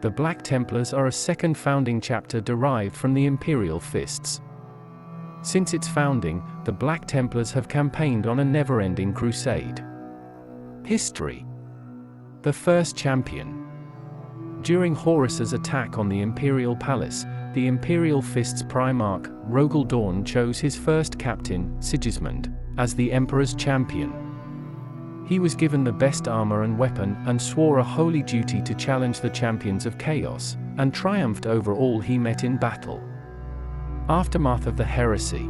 The Black Templars are a second founding chapter derived from the Imperial Fists. Since its founding, the Black Templars have campaigned on a never-ending crusade. History. The first champion. During Horus's attack on the Imperial Palace, the Imperial Fists Primarch, Rogel Dorn, chose his first captain, Sigismund, as the Emperor's champion. He was given the best armor and weapon, and swore a holy duty to challenge the champions of chaos, and triumphed over all he met in battle. Aftermath of the heresy.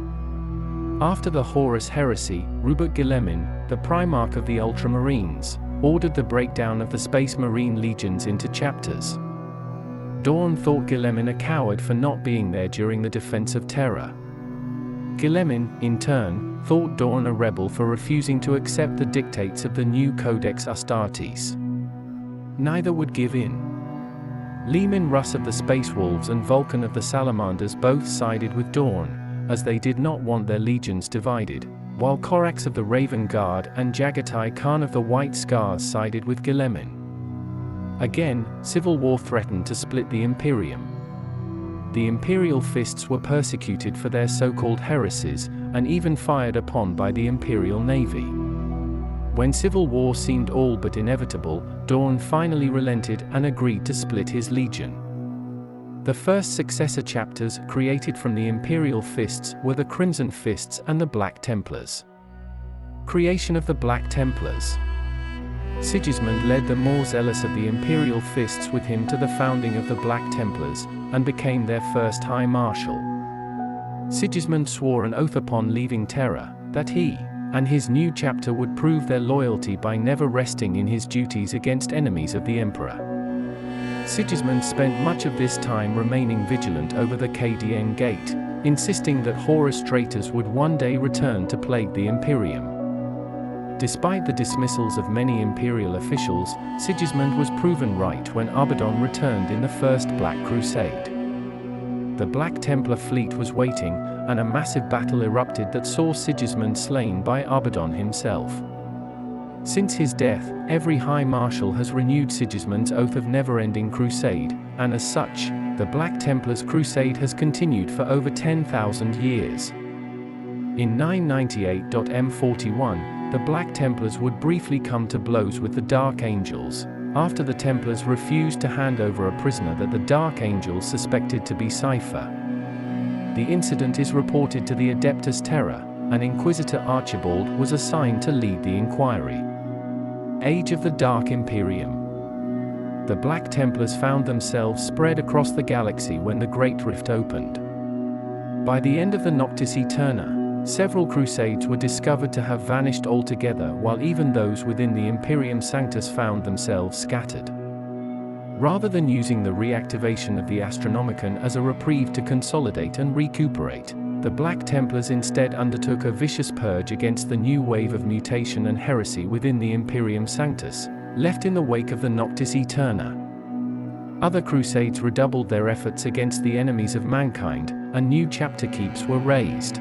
After the Horus heresy, Rupert Guillemin, the Primarch of the Ultramarines, ordered the breakdown of the Space Marine legions into chapters. Dorn thought Guillemin a coward for not being there during the defense of Terra. Guillemin, in turn, thought Dorn a rebel for refusing to accept the dictates of the new Codex Astartes. Neither would give in. Leman Russ of the Space Wolves and Vulcan of the Salamanders both sided with Dorn, as they did not want their legions divided, while Corax of the Raven Guard and Jagatai Khan of the White Scars sided with Guillemin. Again, civil war threatened to split the Imperium. The Imperial Fists were persecuted for their so-called heresies, and even fired upon by the Imperial Navy. When civil war seemed all but inevitable, Dorn finally relented and agreed to split his legion. The first successor chapters, created from the Imperial Fists, were the Crimson Fists and the Black Templars. Creation of the Black Templars. Sigismund led the more zealous of the Imperial Fists with him to the founding of the Black Templars, and became their first High Marshal. Sigismund swore an oath upon leaving Terra, that he and his new chapter would prove their loyalty by never resting in his duties against enemies of the Emperor. Sigismund spent much of this time remaining vigilant over the Kdn Gate, insisting that Horus traitors would one day return to plague the Imperium. Despite the dismissals of many Imperial officials, Sigismund was proven right when Abaddon returned in the First Black Crusade. The Black Templar fleet was waiting, and a massive battle erupted that saw Sigismund slain by Abaddon himself. Since his death, every High Marshal has renewed Sigismund's oath of never-ending crusade, and as such, the Black Templars' crusade has continued for over 10,000 years. In 998-M41, the Black Templars would briefly come to blows with the Dark Angels, after the Templars refused to hand over a prisoner that the Dark Angels suspected to be Cypher. The incident is reported to the Adeptus Terra, and Inquisitor Archibald was assigned to lead the inquiry. Age of the Dark Imperium. The Black Templars found themselves spread across the galaxy when the Great Rift opened. By the end of the Noctis Eterna, several crusades were discovered to have vanished altogether, while even those within the Imperium Sanctus found themselves scattered. Rather than using the reactivation of the Astronomicon as a reprieve to consolidate and recuperate, the Black Templars instead undertook a vicious purge against the new wave of mutation and heresy within the Imperium Sanctus, left in the wake of the Noctis Eterna. Other crusades redoubled their efforts against the enemies of mankind, and new chapter keeps were raised.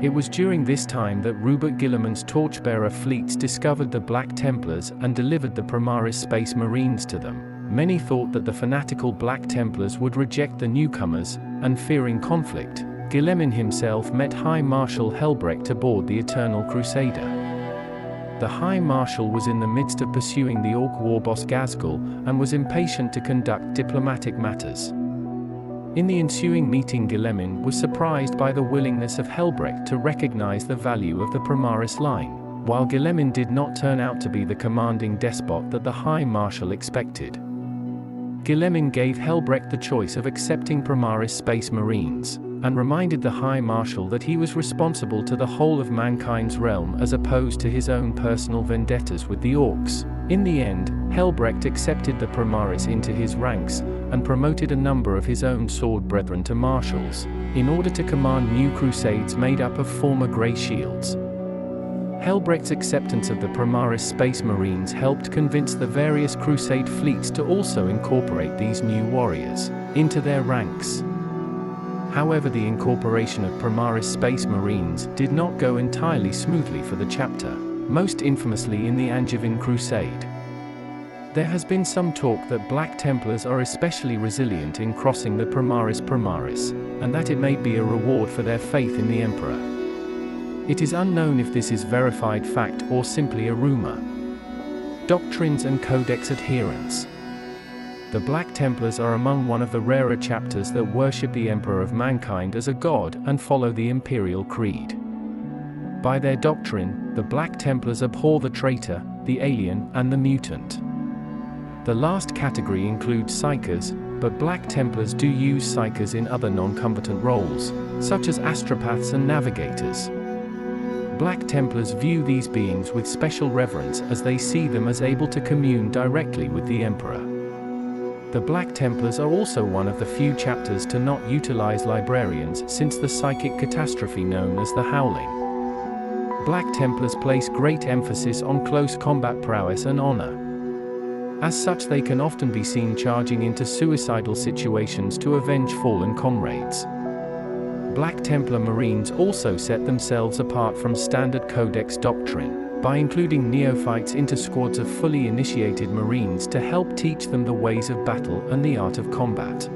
It was during this time that Rupert Guillemin's torchbearer fleets discovered the Black Templars and delivered the Primaris Space Marines to them. Many thought that the fanatical Black Templars would reject the newcomers, and fearing conflict, Guillemin himself met High Marshal Helbrecht aboard the Eternal Crusader. The High Marshal was in the midst of pursuing the Orc warboss Ghazghkull, and was impatient to conduct diplomatic matters. In the ensuing meeting, Guillemin was surprised by the willingness of Helbrecht to recognize the value of the Primaris line, while Guillemin did not turn out to be the commanding despot that the High Marshal expected. Guillemin gave Helbrecht the choice of accepting Primaris Space Marines, and reminded the High Marshal that he was responsible to the whole of mankind's realm as opposed to his own personal vendettas with the Orcs. In the end, Helbrecht accepted the Primaris into his ranks, and promoted a number of his own sword brethren to marshals, in order to command new crusades made up of former Grey Shields. Helbrecht's acceptance of the Primaris Space Marines helped convince the various crusade fleets to also incorporate these new warriors into their ranks. However, the incorporation of Primaris Space Marines did not go entirely smoothly for the chapter, most infamously in the Angevin Crusade. There has been some talk that Black Templars are especially resilient in crossing the Primaris Primaris, and that it may be a reward for their faith in the Emperor. It is unknown if this is verified fact or simply a rumor. Doctrines and Codex adherents. The Black Templars are among one of the rarer chapters that worship the Emperor of Mankind as a god and follow the Imperial Creed. By their doctrine, the Black Templars abhor the traitor, the alien, and the mutant. The last category includes Psychers, but Black Templars do use Psychers in other non-combatant roles, such as astropaths and navigators. Black Templars view these beings with special reverence as they see them as able to commune directly with the Emperor. The Black Templars are also one of the few chapters to not utilize librarians since the psychic catastrophe known as the Howling. Black Templars place great emphasis on close combat prowess and honor. As such, they can often be seen charging into suicidal situations to avenge fallen comrades. Black Templar Marines also set themselves apart from standard Codex doctrine by including neophytes into squads of fully initiated Marines to help teach them the ways of battle and the art of combat.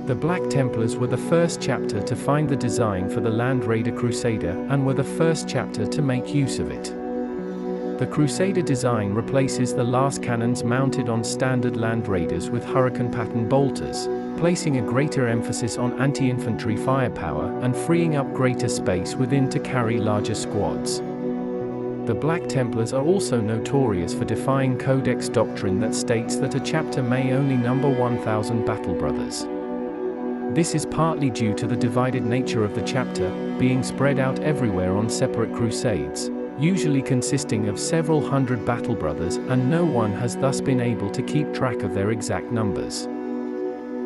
The Black Templars were the first chapter to find the design for the Land Raider Crusader and were the first chapter to make use of it. The Crusader design replaces the last cannons mounted on standard Land Raiders with Hurricane pattern bolters, placing a greater emphasis on anti-infantry firepower and freeing up greater space within to carry larger squads. The Black Templars are also notorious for defying Codex doctrine that states that a chapter may only number 1,000 battle brothers. This is partly due to the divided nature of the chapter, being spread out everywhere on separate crusades, usually consisting of several hundred battle brothers, and no one has thus been able to keep track of their exact numbers.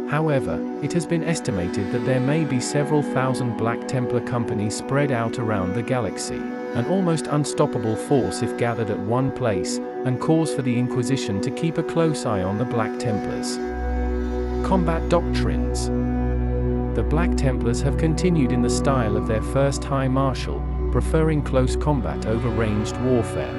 However, it has been estimated that there may be several thousand Black Templar companies spread out around the galaxy, an almost unstoppable force if gathered at one place, and cause for the Inquisition to keep a close eye on the Black Templars. Combat doctrines. The Black Templars have continued in the style of their first High Marshal, preferring close combat over ranged warfare.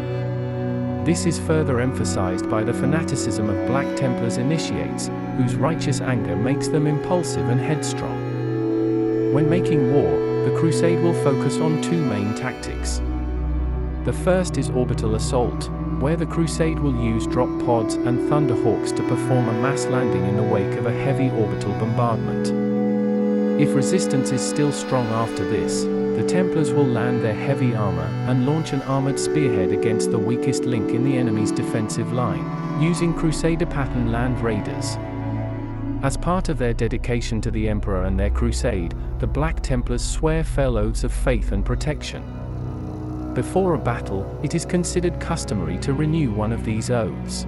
This is further emphasized by the fanaticism of Black Templars initiates, whose righteous anger makes them impulsive and headstrong. When making war, the crusade will focus on two main tactics. The first is orbital assault, where the crusade will use drop pods and thunderhawks to perform a mass landing in the wake of a heavy orbital bombardment. If resistance is still strong after this, the Templars will land their heavy armor and launch an armored spearhead against the weakest link in the enemy's defensive line, using Crusader pattern Land Raiders. As part of their dedication to the Emperor and their crusade, the Black Templars swear fell oaths of faith and protection. Before a battle, it is considered customary to renew one of these oaths.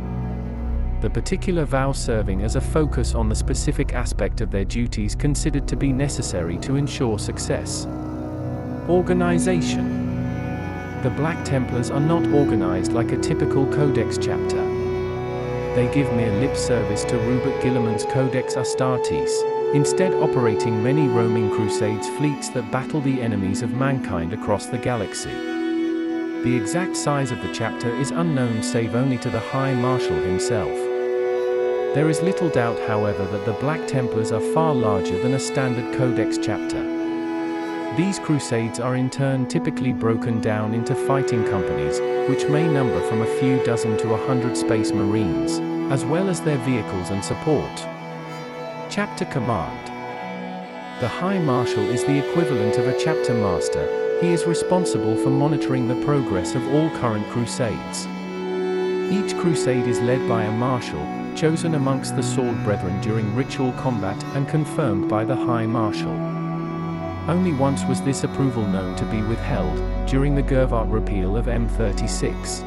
The particular vow serving as a focus on the specific aspect of their duties considered to be necessary to ensure success. Organization. The Black Templars are not organized like a typical Codex chapter. They give mere lip service to Rupert Guilliman's Codex Astartes, instead operating many roaming crusades fleets that battle the enemies of mankind across the galaxy. The exact size of the chapter is unknown save only to the High Marshal himself. There is little doubt, however, that the Black Templars are far larger than a standard Codex chapter. These crusades are in turn typically broken down into fighting companies, which may number from a few dozen to 100 Space Marines, as well as their vehicles and support. Chapter Command. The High Marshal is the equivalent of a chapter master. He is responsible for monitoring the progress of all current crusades. Each crusade is led by a marshal, chosen amongst the Sword Brethren during ritual combat and confirmed by the High Marshal. Only once was this approval known to be withheld, during the Gervart repeal of M36.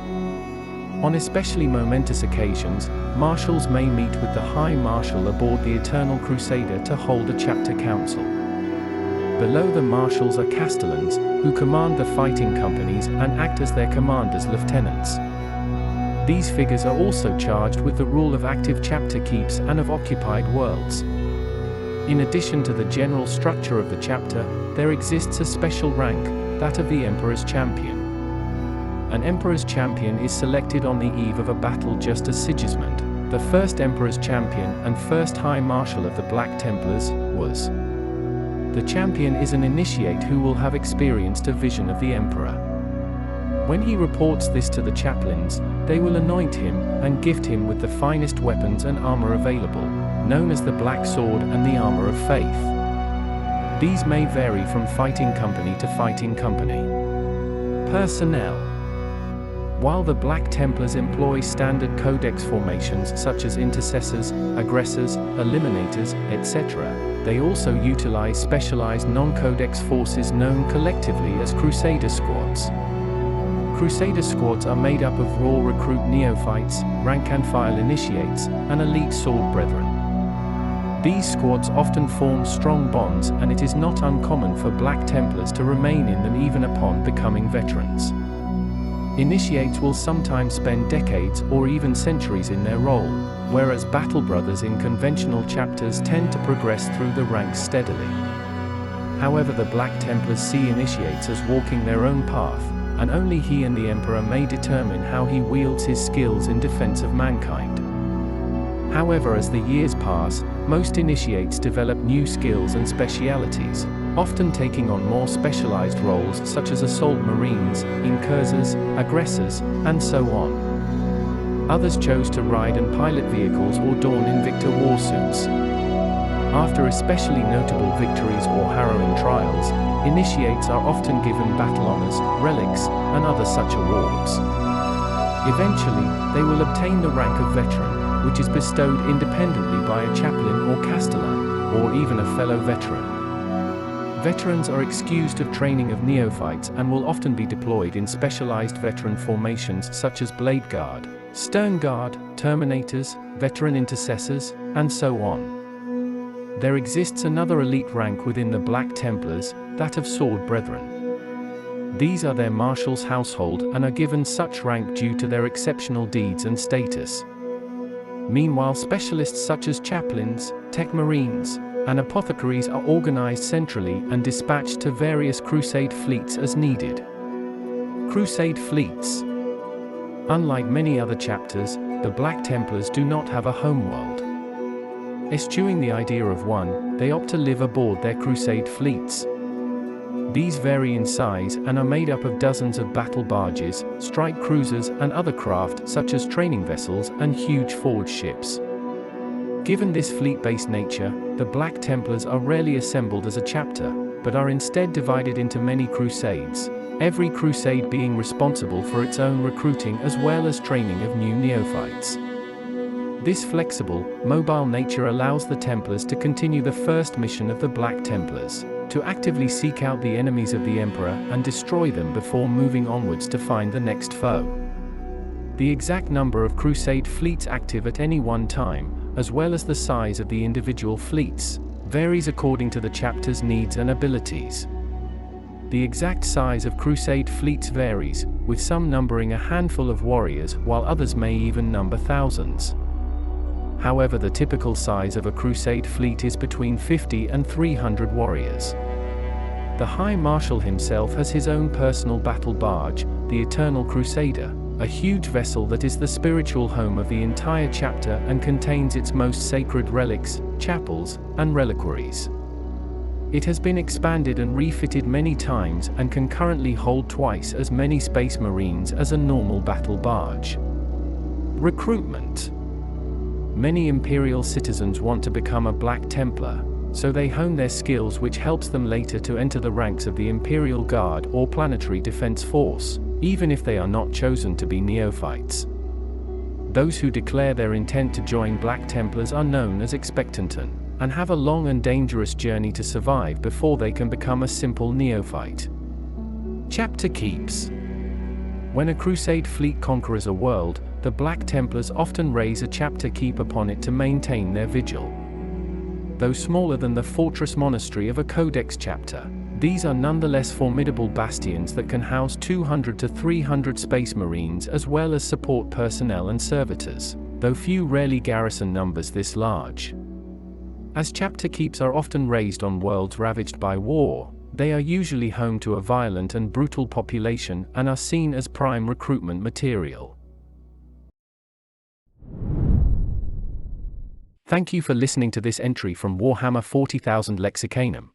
On especially momentous occasions, marshals may meet with the High Marshal aboard the Eternal Crusader to hold a chapter council. Below the marshals are castellans, who command the fighting companies and act as their commanders' lieutenants. These figures are also charged with the rule of active chapter keeps and of occupied worlds. In addition to the general structure of the chapter, there exists a special rank, that of the Emperor's Champion. an Emperor's Champion is selected on the eve of a battle just as Sigismund, the first Emperor's Champion and first High Marshal of the Black Templars, was. The Champion is an initiate who will have experienced a vision of the Emperor. When he reports this to the chaplains, they will anoint him and gift him with the finest weapons and armor available, known as the Black Sword and the Armor of Faith. These may vary from fighting company to fighting company. Personnel. While the Black Templars employ standard codex formations such as intercessors, aggressors, eliminators, etc., they also utilize specialized non-codex forces known collectively as Crusader squads. Crusader squads are made up of raw recruit neophytes, rank-and-file initiates, and elite sword brethren. These squads often form strong bonds, and it is not uncommon for Black Templars to remain in them even upon becoming veterans. Initiates will sometimes spend decades or even centuries in their role, whereas battle brothers in conventional chapters tend to progress through the ranks steadily. However, the Black Templars see initiates as walking their own path, and only he and the Emperor may determine how he wields his skills in defense of mankind. However, as the years pass, most initiates develop new skills and specialities, often taking on more specialized roles such as assault marines, incursors, aggressors, and so on. Others chose to ride and pilot vehicles or don Invicta war suits. After especially notable victories or harrowing trials, initiates are often given battle honors, relics, and other such awards. Eventually, they will obtain the rank of veteran, which is bestowed independently by a chaplain or castellan, or even a fellow veteran. Veterans are excused of training of neophytes and will often be deployed in specialized veteran formations such as Blade Guard, Stern Guard, Terminators, Veteran Intercessors, and so on. There exists another elite rank within the Black Templars, that of Sword Brethren. These are their marshal's household and are given such rank due to their exceptional deeds and status. Meanwhile, specialists such as chaplains, tech marines, and apothecaries are organized centrally and dispatched to various crusade fleets as needed. Crusade fleets. Unlike many other chapters, the Black Templars do not have a homeworld. Eschewing the idea of one, they opt to live aboard their crusade fleets. These vary in size and are made up of dozens of battle barges, strike cruisers, and other craft such as training vessels and huge forged ships. Given this fleet-based nature, the Black Templars are rarely assembled as a chapter, but are instead divided into many crusades, every crusade being responsible for its own recruiting as well as training of new neophytes. This flexible, mobile nature allows the Templars to continue the first mission of the Black Templars, to actively seek out the enemies of the Emperor and destroy them before moving onwards to find the next foe. The exact number of crusade fleets active at any one time, as well as the size of the individual fleets, varies according to the chapter's needs and abilities. The exact size of crusade fleets varies, with some numbering a handful of warriors while others may even number thousands. However, the typical size of a crusade fleet is between 50 and 300 warriors. The High Marshal himself has his own personal battle barge, the Eternal Crusader, a huge vessel that is the spiritual home of the entire chapter and contains its most sacred relics, chapels, and reliquaries. It has been expanded and refitted many times and can currently hold twice as many Space Marines as a normal battle barge. Recruitment. Many Imperial citizens want to become a Black Templar, so they hone their skills, which helps them later to enter the ranks of the Imperial Guard or Planetary Defense Force, even if they are not chosen to be neophytes. Those who declare their intent to join Black Templars are known as expectanton, and have a long and dangerous journey to survive before they can become a simple neophyte. Chapter Keeps. When a crusade fleet conquers a world, the Black Templars often raise a chapter keep upon it to maintain their vigil. Though smaller than the fortress monastery of a codex chapter, these are nonetheless formidable bastions that can house 200 to 300 Space Marines as well as support personnel and servitors, though few rarely garrison numbers this large. As chapter keeps are often raised on worlds ravaged by war, They are usually home to a violent and brutal population and are seen as prime recruitment material. Thank you for listening to this entry from Warhammer 40,000 Lexicanum.